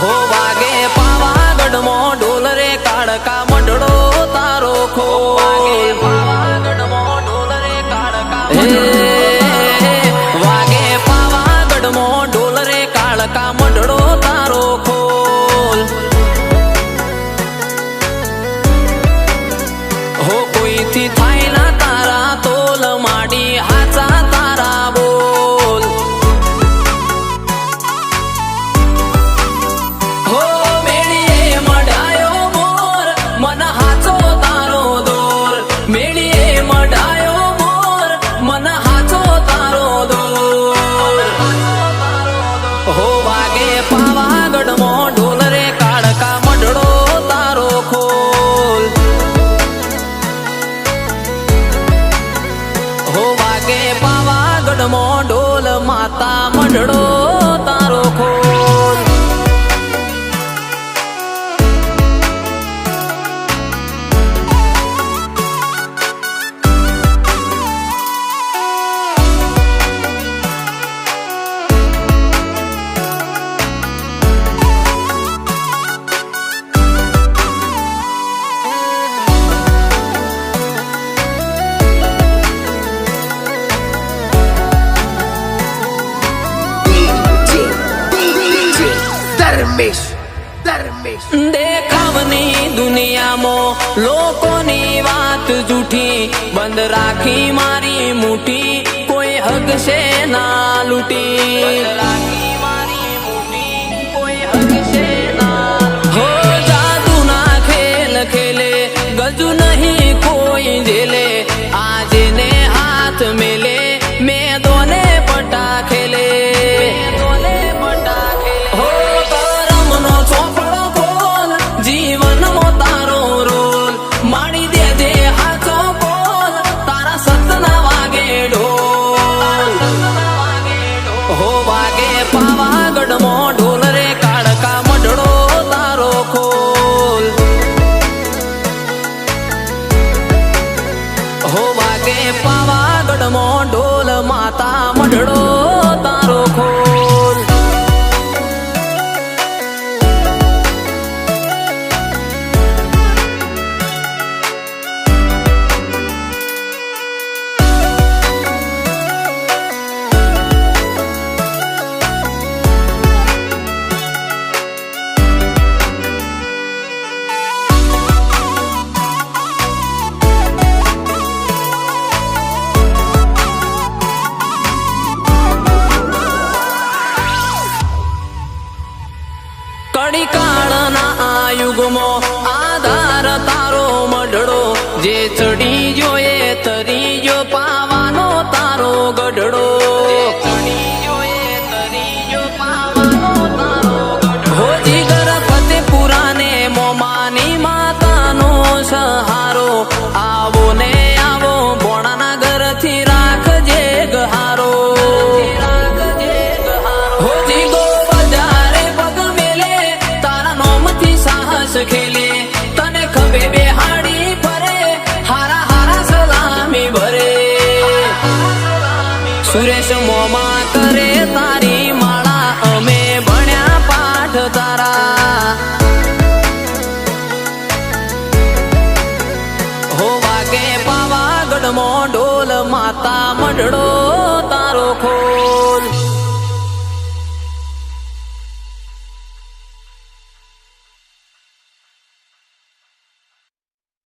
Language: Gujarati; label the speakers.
Speaker 1: હો વાગે પાવાગઢ મો ઢોલ રે કાળકા મંડળો તારો ખો પાવાગઢ મો ઢોલ રે કાળકા વાગે પાવાગઢ મો ઢોલ રે કાળકા મંડળો તારો ખોલ હો કોઈથી થાય ના તારા તોલ માડી હાચા તારા બોલ હો મેળીએ મઢાયો મોર મન હાચો તારો દોર મેળીએ મઢાયો મોર મન હાચો તારો દોર હો વાગે પાવાગઢ મો ઢોલ રે કાળકા મંડળો તારો ખોલ હો વાગે પાવાગઢ મો ઢોલ માતા મંડળો તારો ખોલ દેખાવની દુનિયામાં લોકોની વાત જૂઠી બંધ રાખી મારી મુઠ્ઠી કોઈ હગશે ના લૂટી હો જાદુ ના ખેલ ખેલે ગજુ નહીં કોઈ જેલે આજે ને હાથ મેલે મેં દોને પટા ખેલે હો વાગે પાવાગઢ મો ઢોલ રે કાળકા મંડળો તારો ખોલ હો વાગે પાવાગઢ મો ઢોલ માતા મંડળો તારો ખોલ કડી કાળના આ યુગમાં આધાર તારો મંડળો જે ચડી જોએ તરી જો પાવાનો તારો ગઢડો હો જીગર ફતેપુરાને મોમાની માતાનો સહારો આવો ને આવો બોણાના ઘરથી રાખજે ગહારો હો જીગો ખેલે તને ખભે બેહાડી ફરે હારા હારા સલામી ભરે સુરેશ મોમા કરે તારી માળા અમે ભણ્યા પાઠ તારા હો વાગે પાવાગઢ મો ઢોલ માતા મંડળો